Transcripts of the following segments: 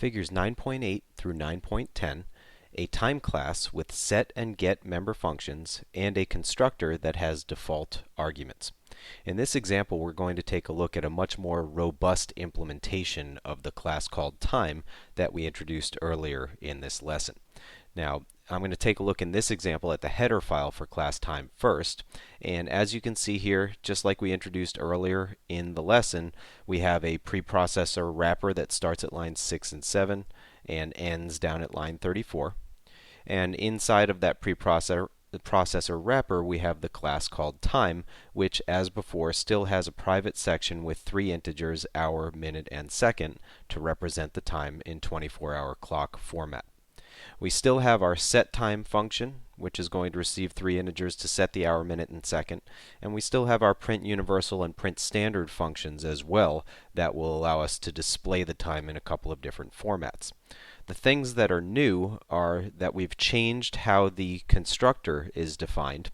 Figures 9.8 through 9.10, a time class with set and get member functions, and a constructor that has default arguments. In this example, we're going to take a look at a much more robust implementation of the class called time that we introduced earlier in this lesson. Now, I'm going to take a look in this example at the header file for class time first, and as you can see here, just like we introduced earlier in the lesson, we have a preprocessor wrapper that starts at lines 6 and 7 and ends down at line 34. And inside of that preprocessor wrapper, we have the class called time, which, as before, still has a private section with 3 integers, hour, minute, and second, to represent the time in 24-hour clock format. We still have our setTime function, which is going to receive 3 integers to set the hour, minute, and second. And we still have our printUniversal and printStandard functions as well that will allow us to display the time in a couple of different formats. The things that are new are that we've changed how the constructor is defined.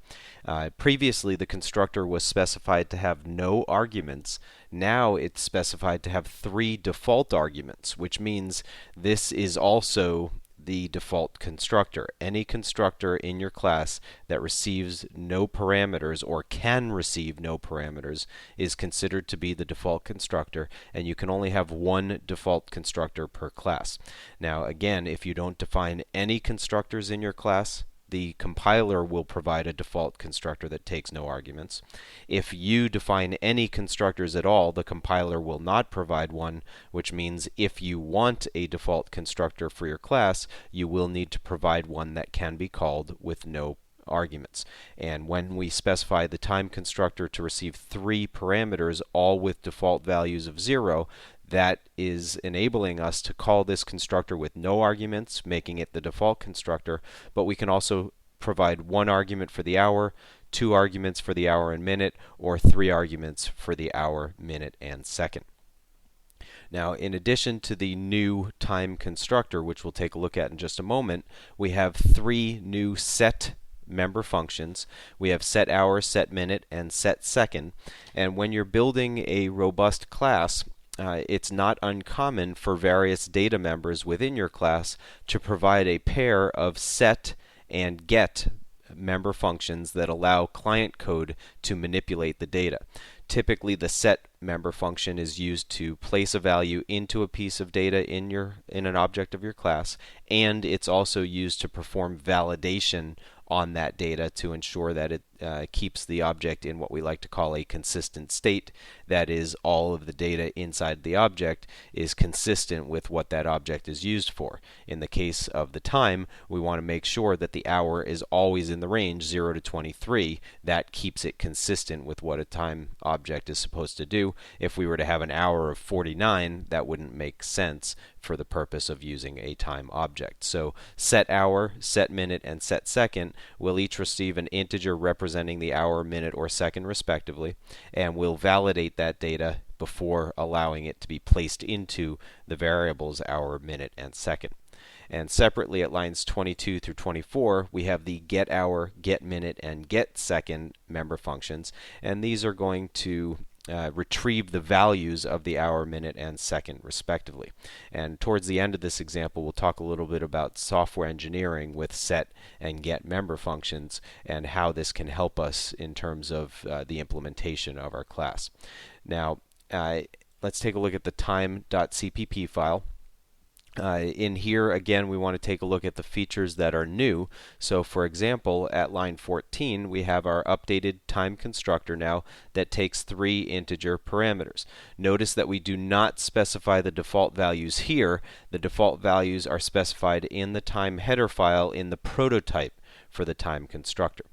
Previously, the constructor was specified to have no arguments. Now it's specified to have 3 default arguments, which means this is also the default constructor. Any constructor in your class that receives no parameters or can receive no parameters is considered to be the default constructor, and you can only have one default constructor per class. Now again, if you don't define any constructors in your class, the compiler will provide a default constructor that takes no arguments. If you define any constructors at all, the compiler will not provide one, which means if you want a default constructor for your class, you will need to provide one that can be called with no arguments. And when we specify the time constructor to receive 3 parameters, all with default values of 0, that is enabling us to call this constructor with no arguments, making it the default constructor, but we can also provide 1 argument for the hour, 2 arguments for the hour and minute, or 3 arguments for the hour, minute, and second. Now, in addition to the new time constructor, which we'll take a look at in just a moment, we have 3 new set member functions. We have set hour, set minute, and set second. And when you're building a robust class, it's not uncommon for various data members within your class to provide a pair of set and get member functions that allow client code to manipulate the data. Typically, the set member function is used to place a value into a piece of data in an object of your class, and it's also used to perform validation on that data to ensure that it keeps the object in what we like to call a consistent state. That is, all of the data inside the object is consistent with what that object is used for. In the case of the time, we want to make sure that the hour is always in the range 0 to 23. That keeps it consistent with what a time object is supposed to do. If we were to have an hour of 49, that wouldn't make sense for the purpose of using a time object. So set hour, set minute, and set second will each receive an integer representing the hour, minute, or second respectively, and we'll validate that data before allowing it to be placed into the variables hour, minute, and second. And separately at lines 22 through 24, we have the get hour, get minute, and get second member functions, and these are going to retrieve the values of the hour, minute, and second respectively. And towards the end of this example, we'll talk a little bit about software engineering with set and get member functions and how this can help us in terms of the implementation of our class. Now, let's take a look at the time.cpp file. In here, again, we want to take a look at the features that are new. So, for example, at line 14, we have our updated time constructor now that takes 3 integer parameters. Notice that we do not specify the default values here. The default values are specified in the time header file in the prototype for the time constructor.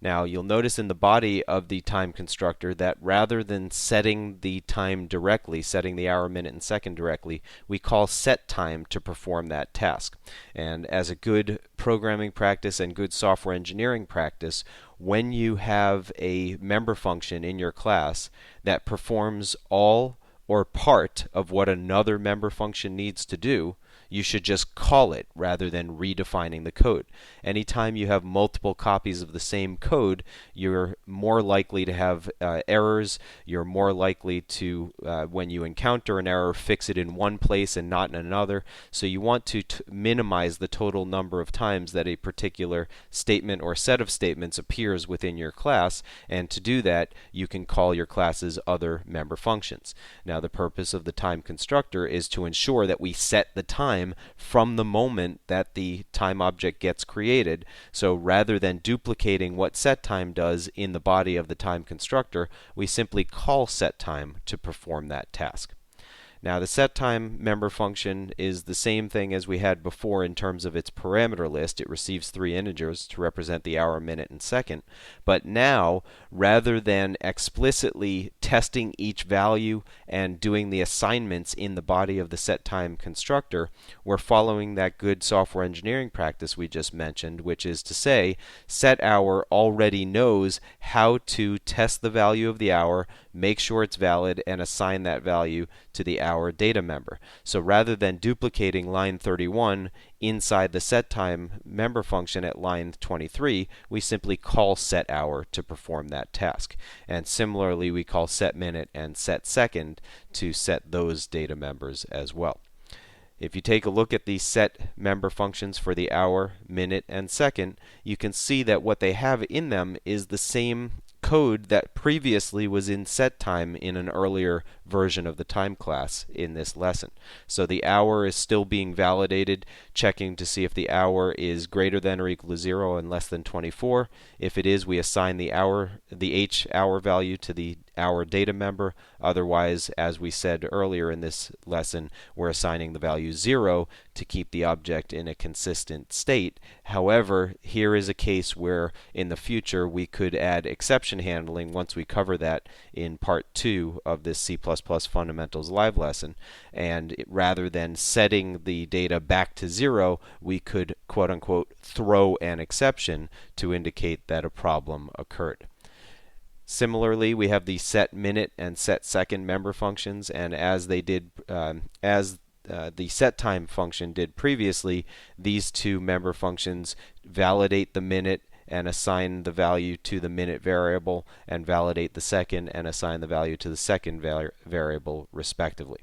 Now, you'll notice in the body of the time constructor that rather than setting the time directly, setting the hour, minute, and second directly, we call setTime to perform that task. And as a good programming practice and good software engineering practice, when you have a member function in your class that performs all or part of what another member function needs to do, you should just call it rather than redefining the code. Anytime you have multiple copies of the same code, you're more likely to have errors. You're more likely to, when you encounter an error, fix it in one place and not in another. So you want to minimize the total number of times that a particular statement or set of statements appears within your class, and to do that, you can call your class's other member functions. Now, the purpose of the time constructor is to ensure that we set the time from the moment that the time object gets created. So rather than duplicating what setTime does in the body of the time constructor, we simply call setTime to perform that task. Now, the setTime member function is the same thing as we had before in terms of its parameter list. It receives 3 integers to represent the hour, minute, and second. But now, rather than explicitly testing each value and doing the assignments in the body of the setTime constructor, we're following that good software engineering practice we just mentioned, which is to say, setHour already knows how to test the value of the hour, make sure it's valid, and assign that value to the hour data member. So rather than duplicating line 31 inside the setTime member function at line 23, we simply call setHour to perform that task. And similarly, we call setMinute and setSecond to set those data members as well. If you take a look at the set member functions for the hour, minute, and second, you can see that what they have in them is the same code that previously was in setTime in an earlier version of the time class in this lesson. So the hour is still being validated, checking to see if the hour is greater than or equal to 0 and less than 24. If it is, we assign the h hour value to the hour data member. Otherwise, as we said earlier in this lesson, we're assigning the value 0 to keep the object in a consistent state. However, here is a case where in the future we could add exception handling once we cover that in part 2 of this C++ Fundamentals live lesson. And rather than setting the data back to 0, we could quote-unquote throw an exception to indicate that a problem occurred. Similarly, we have the setMinute and setSecond member functions, and as they did the setTime function did previously, these two member functions validate the minute and assign the value to the minute variable, and validate the second and assign the value to the second variable respectively.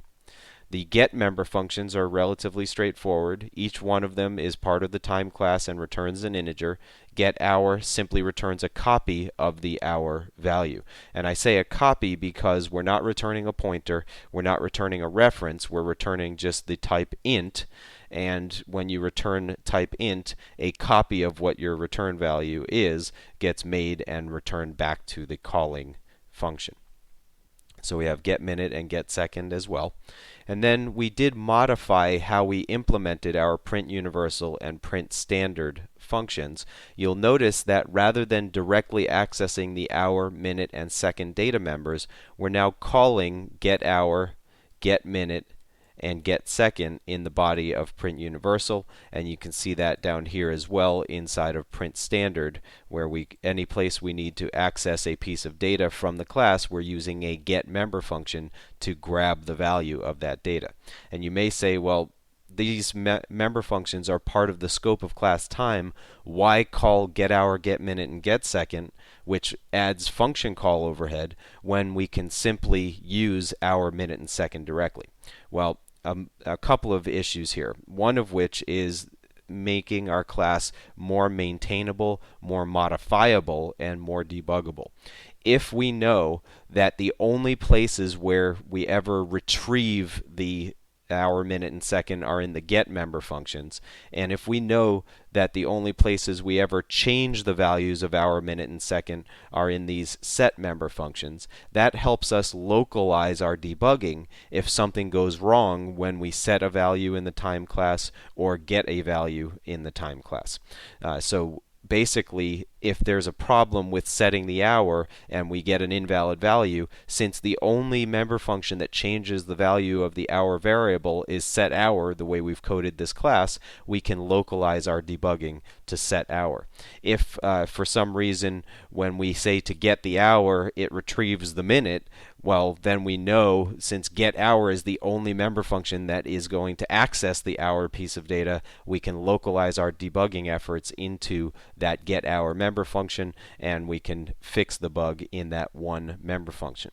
The get member functions are relatively straightforward. Each one of them is part of the time class and returns an integer. GetHour simply returns a copy of the hour value. And I say a copy because we're not returning a pointer, we're not returning a reference, we're returning just the type int. And when you return type int, a copy of what your return value is gets made and returned back to the calling function. So we have getMinute and getSecond as well. And then we did modify how we implemented our printUniversal and printStandard functions. You'll notice that rather than directly accessing the hour, minute, and second data members, we're now calling getHour, getMinute, and getSecond in the body of printUniversal, and you can see that down here as well inside of printStandard, where any place we need to access a piece of data from the class, we're using a getMember function to grab the value of that data. And you may say, well, these member functions are part of the scope of class time. Why call getHour, getMinute, and getSecond, which adds function call overhead, when we can simply use hour, minute, and second directly? Well, a couple of issues here. One of which is making our class more maintainable, more modifiable, and more debuggable. If we know that the only places where we ever retrieve the hour, minute, and second are in the get member functions, and if we know that the only places we ever change the values of hour, minute, and second are in these set member functions, that helps us localize our debugging if something goes wrong when we set a value in the time class or get a value in the time class. So basically, if there's a problem with setting the hour and we get an invalid value, since the only member function that changes the value of the hour variable is setHour, the way we've coded this class, we can localize our debugging to setHour. If for some reason when we say to get the hour it retrieves the minute, Well, then we know, since getHour is the only member function that is going to access the hour piece of data, we can localize our debugging efforts into that getHour member function, and we can fix the bug in that one member function.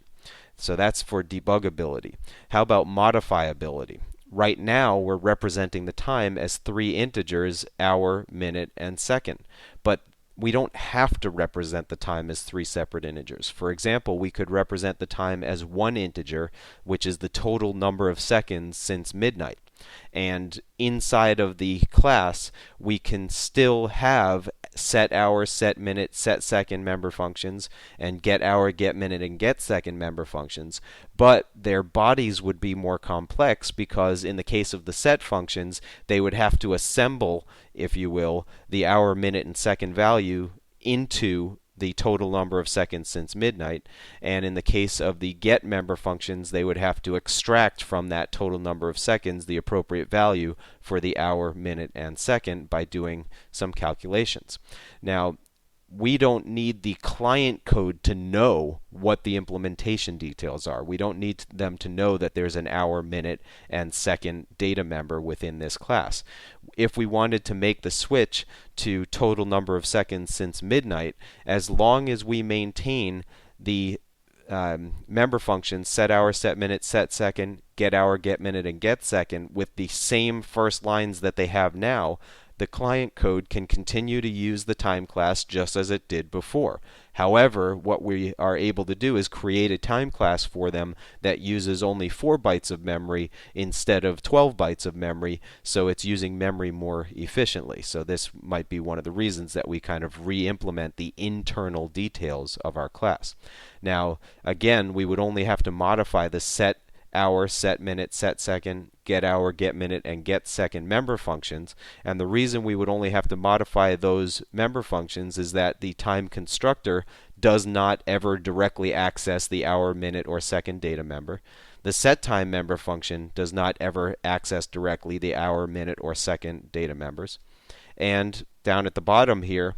So that's for debuggability. How about modifiability? Right now, we're representing the time as three integers, hour, minute, and second. But we don't have to represent the time as three separate integers. For example, we could represent the time as one integer, which is the total number of seconds since midnight. And inside of the class, we can still have setHour, setMinute, setSecond member functions, and getHour, getMinute, and getSecond member functions. But their bodies would be more complex because in the case of the set functions, they would have to assemble, if you will, the hour, minute, and second value into the total number of seconds since midnight. And in the case of the get member functions, they would have to extract from that total number of seconds the appropriate value for the hour, minute, and second by doing some calculations. Now, we don't need the client code to know what the implementation details are. We don't need them to know that there's an hour, minute, and second data member within this class. If we wanted to make the switch to total number of seconds since midnight, as long as we maintain the member functions setHour, setMinute, setSecond, getHour, getMinute, and getSecond with the same first lines that they have now, the client code can continue to use the time class just as it did before. However, what we are able to do is create a time class for them that uses only 4 bytes of memory instead of 12 bytes of memory, so it's using memory more efficiently. So this might be one of the reasons that we kind of re-implement the internal details of our class. Now, again, we would only have to modify the setHour, setMinute, setSecond, getHour, getMinute, and getSecond member functions. And the reason we would only have to modify those member functions is that the time constructor does not ever directly access the hour, minute, or second data member. The setTime member function does not ever access directly the hour, minute, or second data members. And down at the bottom here,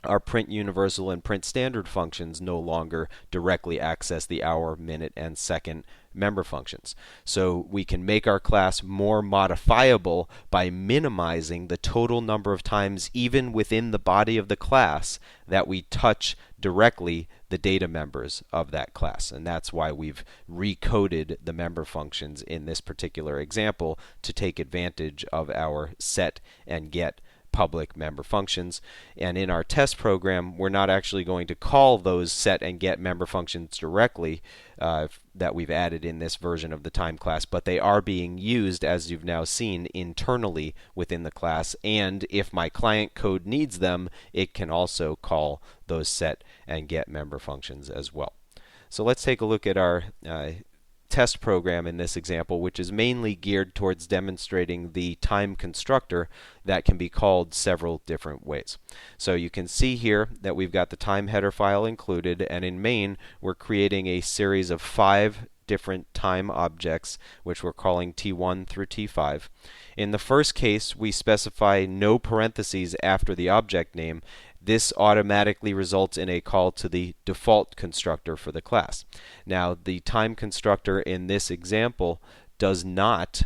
our print universal and print standard functions no longer directly access the hour, minute, and second member functions. So we can make our class more modifiable by minimizing the total number of times, even within the body of the class, that we touch directly the data members of that class. And that's why we've recoded the member functions in this particular example to take advantage of our set and get public member functions. And in our test program, we're not actually going to call those set and get member functions directly that we've added in this version of the time class, but they are being used, as you've now seen, internally within the class. And if my client code needs them, it can also call those set and get member functions as well. So let's take a look at our test program in this example, which is mainly geared towards demonstrating the time constructor that can be called several different ways. So you can see here that we've got the time header file included, and in main we're creating a series of 5 different time objects, which we're calling T1 through T5. In the first case, we specify no parentheses after the object name. This automatically results in a call to the default constructor for the class. Now, the time constructor in this example does not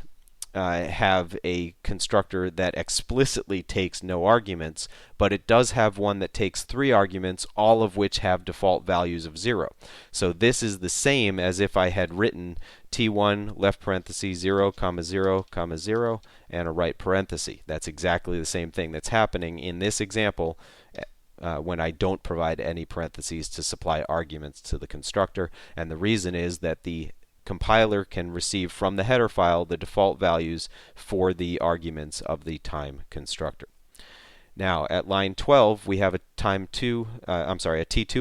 have a constructor that explicitly takes no arguments, but it does have one that takes 3 arguments, all of which have default values of 0. So this is the same as if I had written T1 left parenthesis 0, 0, 0, and a right parenthesis. That's exactly the same thing that's happening in this example when I don't provide any parentheses to supply arguments to the constructor. And the reason is that the compiler can receive from the header file the default values for the arguments of the time constructor. Now at line 12 we have a T2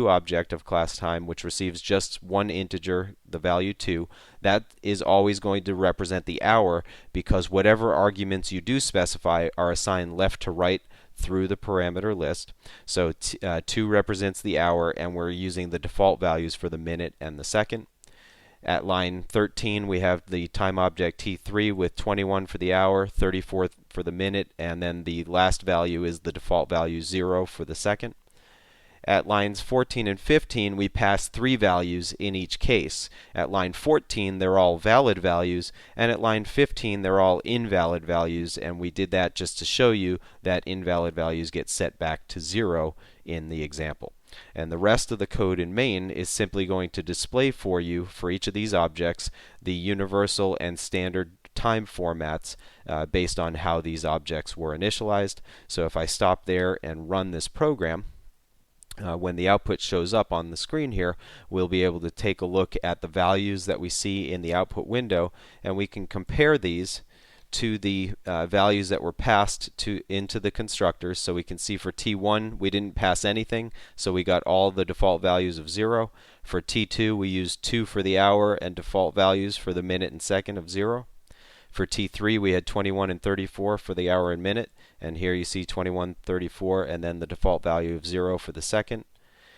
object of class time, which receives just one integer, the value 2. That is always going to represent the hour, because whatever arguments you do specify are assigned left to right through the parameter list. So 2 represents the hour, and we're using the default values for the minute and the second. At line 13, we have the time object T3 with 21 for the hour, 34 for the minute, and then the last value is the default value 0 for the second. At lines 14 and 15, we pass 3 values in each case. At line 14, they're all valid values, and at line 15, they're all invalid values, and we did that just to show you that invalid values get set back to 0 in the example. And the rest of the code in main is simply going to display for you, for each of these objects, the universal and standard time formats based on how these objects were initialized. So if I stop there and run this program, when the output shows up on the screen here, we'll be able to take a look at the values that we see in the output window, and we can compare these to the values that were passed into the constructors. So we can see for T1 we didn't pass anything, so we got all the default values of 0. For T2 we used 2 for the hour and default values for the minute and second of 0. For T3 we had 21 and 34 for the hour and minute, and here you see 21, 34, and then the default value of 0 for the second.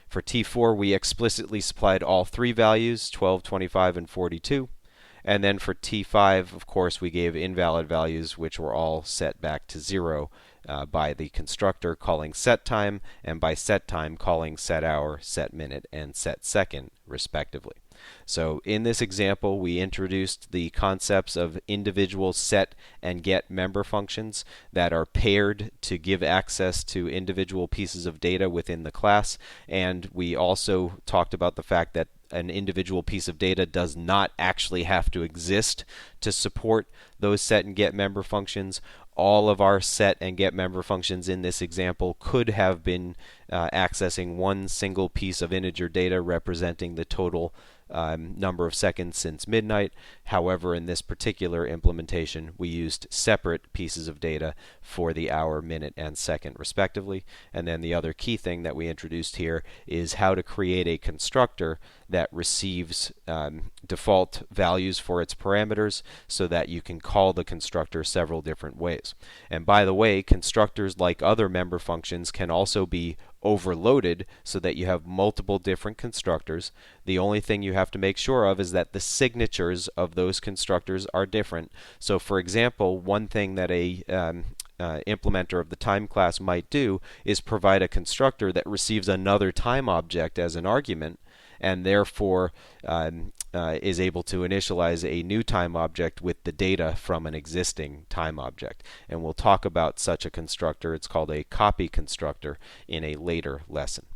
For T4 we explicitly supplied all 3 values, 12, 25, and 42. And then for T5, of course, we gave invalid values, which were all set back to 0 by the constructor calling setTime, and by setTime calling setHour, setMinute, and setSecond, respectively. So in this example, we introduced the concepts of individual set and get member functions that are paired to give access to individual pieces of data within the class, and we also talked about the fact that an individual piece of data does not actually have to exist to support those set and get member functions. All of our set and get member functions in this example could have been accessing one single piece of integer data representing the total number of seconds since midnight. However, in this particular implementation, we used separate pieces of data for the hour, minute, and second, respectively. And then the other key thing that we introduced here is how to create a constructor that receives default values for its parameters so that you can call the constructor several different ways. And by the way, constructors, like other member functions, can also be overloaded so that you have multiple different constructors. The only thing you have to make sure of is that the signatures of those constructors are different. So for example, one thing that a implementer of the time class might do is provide a constructor that receives another time object as an argument, and therefore is able to initialize a new time object with the data from an existing time object. And we'll talk about such a constructor. It's called a copy constructor in a later lesson.